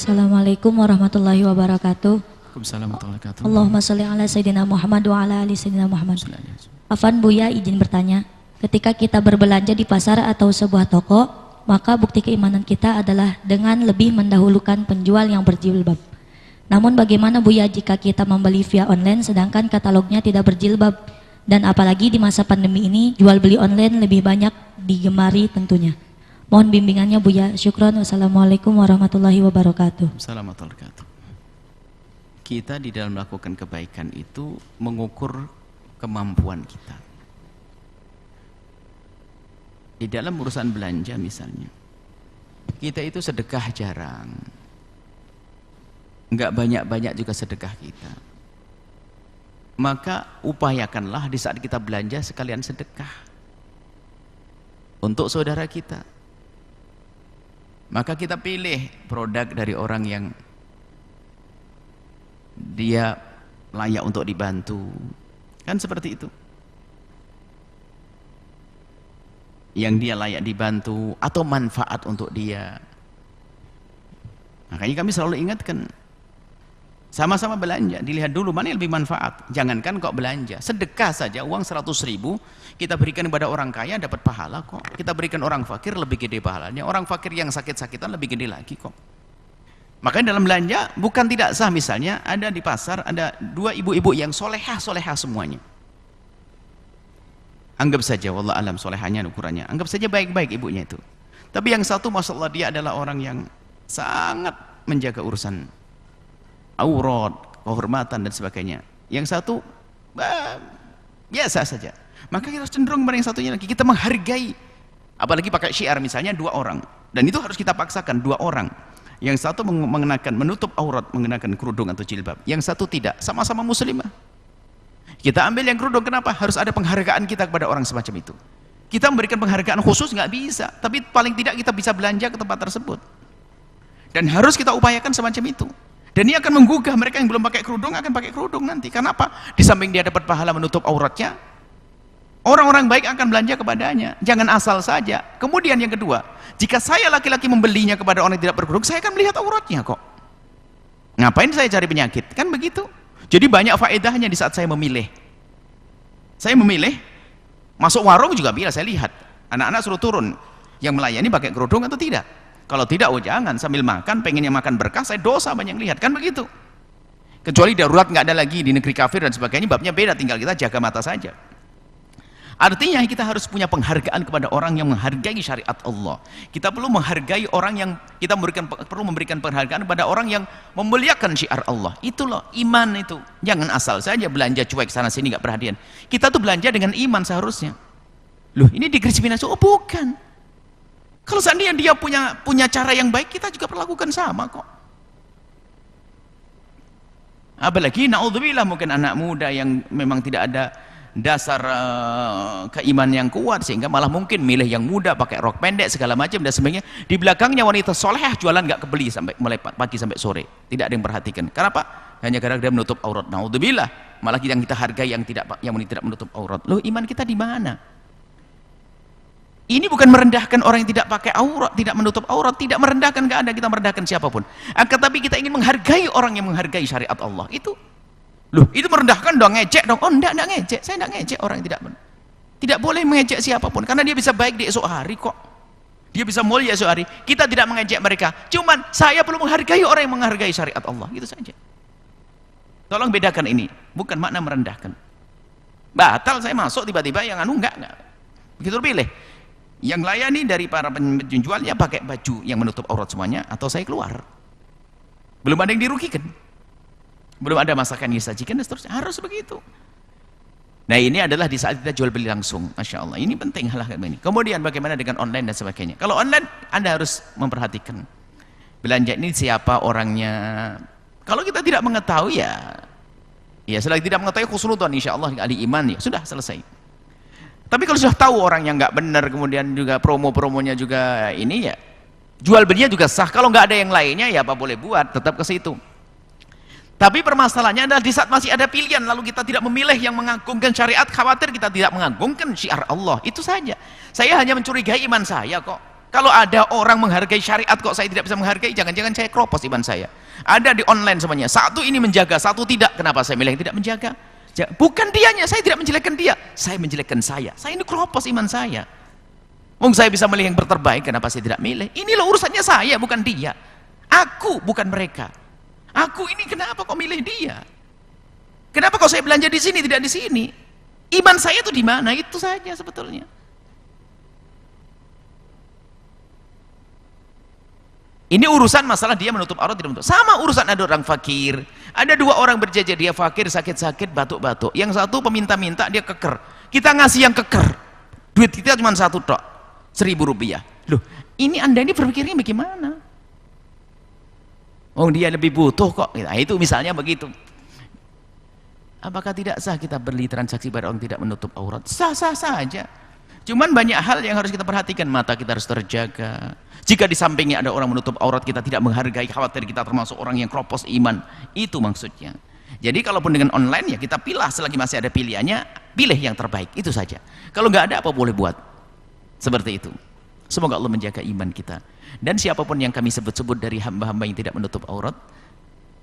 Assalamualaikum warahmatullahi wabarakatuh. Waalaikumsalam warahmatullahi wabarakatuh. Allahumma sholli ala Sayyidina Muhammad wa ala ali Sayyidina Muhammad. Afan Buya izin bertanya, ketika kita berbelanja di pasar atau sebuah toko, maka bukti keimanan kita adalah dengan lebih mendahulukan penjual yang berjilbab. Namun bagaimana Buya jika kita membeli via online sedangkan katalognya tidak berjilbab? Dan apalagi di masa pandemi ini, jual beli online lebih banyak digemari tentunya. Mohon bimbingannya Buya. Syukron. Wassalamualaikum warahmatullahi wabarakatuh. Assalamualaikum warahmatullahi wabarakatuh. Kita di dalam melakukan kebaikan itu mengukur kemampuan kita. Di dalam urusan belanja misalnya, kita itu sedekah jarang, nggak banyak-banyak juga sedekah kita. Maka upayakanlah di saat kita belanja sekalian sedekah untuk saudara kita. Maka kita pilih produk dari orang yang dia layak untuk dibantu, kan seperti itu, yang dia layak dibantu atau manfaat untuk dia. Makanya kami selalu ingatkan, sama-sama belanja, dilihat dulu mana yang lebih manfaat. Jangankan kok belanja, sedekah saja uang 100.000 kita berikan kepada orang kaya dapat pahala kok. Kita berikan orang fakir lebih gede pahalanya. Orang fakir yang sakit-sakitan lebih gede lagi kok. Makanya dalam belanja bukan tidak sah, misalnya ada di pasar ada dua ibu-ibu yang solehah semuanya. Anggap saja wallah alam solehahnya ukurannya, anggap saja baik-baik ibunya itu. Tapi yang satu masya Allah dia adalah orang yang sangat menjaga urusan aurat, kehormatan dan sebagainya. Yang satu biasa saja. Maka kita harus cenderung kepada yang satunya lagi, kita menghargai. Apalagi pakai syiar misalnya 2 orang, dan itu harus kita paksakan 2 orang. Yang satu mengenakan menutup aurat, mengenakan kerudung atau jilbab, yang satu tidak, sama-sama muslimah. Kita ambil yang kerudung, kenapa? Harus ada penghargaan kita kepada orang semacam itu. Kita memberikan penghargaan khusus nggak bisa, tapi paling tidak kita bisa belanja ke tempat tersebut. Dan harus kita upayakan semacam itu. Dan ini akan menggugah mereka yang belum pakai kerudung, akan pakai kerudung nanti. Karena apa? Di samping dia dapat pahala menutup auratnya, orang-orang baik akan belanja kepadanya. Jangan asal saja. Kemudian yang kedua, jika saya laki-laki membelinya kepada orang yang tidak berkerudung, saya akan melihat auratnya kok. Ngapain saya cari penyakit? Kan begitu. Jadi banyak faedahnya di saat saya memilih. Saya memilih, masuk warung juga bila saya lihat. Anak-anak suruh turun, yang melayani pakai kerudung atau tidak. Kalau tidak, oh jangan, sambil makan, pengennya makan berkah, saya dosa banyak lihat, kan begitu. Kecuali darurat nggak ada lagi di negeri kafir dan sebagainya, babnya beda, tinggal kita jaga mata saja. Artinya kita harus punya penghargaan kepada orang yang menghargai syariat Allah. Kita perlu menghargai orang yang kita perlu memberikan penghargaan kepada orang yang memuliakan syiar Allah. Itu loh iman itu. Jangan asal saja belanja cuek sana sini nggak perhatian. Kita tuh belanja dengan iman seharusnya. Loh ini diskriminasi? Oh bukan. Kalau seandainya dia punya cara yang baik, kita juga perlakukan sama kok. Apalagi naudzubillah mungkin anak muda yang memang tidak ada dasar keimanan yang kuat, sehingga malah mungkin milih yang muda, pakai rok pendek segala macam dan sebagainya. Di belakangnya wanita solehah jualan nggak kebeli sampai mulai pagi sampai sore, tidak ada yang perhatikan. Kenapa? Hanya karena dia menutup aurat. Naudzubillah, malah yang kita hargai yang tidak menutup aurat. Loh iman kita di mana? Ini bukan merendahkan orang yang tidak pakai aurat, tidak menutup aurat, tidak merendahkan, nggak ada kita merendahkan siapapun. Tapi kita ingin menghargai orang yang menghargai syariat Allah. Itu loh, itu merendahkan dong, ngejek dong. Oh enggak ngejek, saya enggak ngejek orang yang tidak boleh mengejek siapapun, karena dia bisa baik di esok hari kok, dia bisa mulia esok hari. Kita tidak mengejek mereka, cuman saya perlu menghargai orang yang menghargai syariat Allah, gitu saja. Tolong bedakan ini, bukan makna merendahkan. Batal saya masuk tiba-tiba yang enggak, begitu pilih. Yang layani dari para penjualnya pakai baju yang menutup aurat semuanya, atau saya keluar, belum ada yang dirugikan, belum ada masakan yang disajikan dan seterusnya. Harus begitu. Nah ini adalah di saat kita jual beli langsung, Masya Allah, ini penting hal ini. Kemudian bagaimana dengan online dan sebagainya. Kalau online Anda harus memperhatikan belanja ini siapa orangnya. Kalau kita tidak mengetahui ya selagi tidak mengetahui khusnudzon, insya Allah ahli iman, ya sudah selesai. Tapi kalau sudah tahu orang yang nggak benar, kemudian juga promo-promonya juga ini, ya jual belinya juga sah. Kalau nggak ada yang lainnya ya apa boleh buat, tetap ke situ. Tapi permasalahannya adalah di saat masih ada pilihan, lalu kita tidak memilih yang mengagungkan syariat, khawatir kita tidak mengagungkan syiar Allah. Itu saja. Saya hanya mencurigai iman saya kok. Kalau ada orang menghargai syariat kok saya tidak bisa menghargai, jangan-jangan saya keropos iman saya. Ada di online semuanya, satu ini menjaga, satu tidak. Kenapa saya milih yang tidak menjaga? Bukan dianya, saya tidak menjelekkan dia, saya menjelekkan saya. Saya ini keropos iman saya. Wong saya bisa milih yang terbaik, kenapa saya tidak milih? Ini loh urusannya saya, bukan dia. Aku, bukan mereka. Aku ini kenapa kok milih dia? Kenapa kok saya belanja di sini tidak di sini? Iman saya itu di mana? Itu saja sebetulnya. Ini urusan masalah dia menutup aurat tidak menutup. Sama urusan ada orang fakir. Ada dua orang berjajar, dia fakir, sakit-sakit, batuk-batuk. Yang satu peminta-minta, dia keker. Kita ngasih yang keker. Duit kita cuma satu tok, Rp1.000. Loh, ini Anda ini berpikirnya bagaimana? Oh, dia lebih butuh kok. Nah, itu misalnya begitu. Apakah tidak sah kita beli transaksi pada orang tidak menutup aurat? Sah-sah saja. Cuman banyak hal yang harus kita perhatikan. Mata kita harus terjaga. Jika di sampingnya ada orang menutup aurat, kita tidak menghargai, khawatir kita termasuk orang yang keropos iman. Itu maksudnya. Jadi kalaupun dengan online ya kita pilih, selagi masih ada pilihannya, pilih yang terbaik, itu saja. Kalau nggak ada apa boleh buat. Seperti itu. Semoga Allah menjaga iman kita. Dan siapapun yang kami sebut-sebut dari hamba-hamba yang tidak menutup aurat,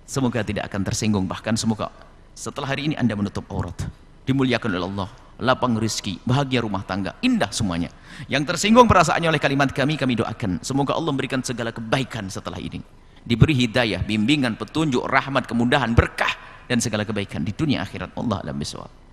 semoga tidak akan tersinggung. Bahkan semoga setelah hari ini Anda menutup aurat, dimuliakan oleh Allah, lapang rezeki, bahagia rumah tangga, indah semuanya. Yang tersinggung perasaannya oleh kalimat kami doakan semoga Allah memberikan segala kebaikan setelah ini, diberi hidayah, bimbingan, petunjuk, rahmat, kemudahan, berkah dan segala kebaikan di dunia akhirat. Allah alam bisawab.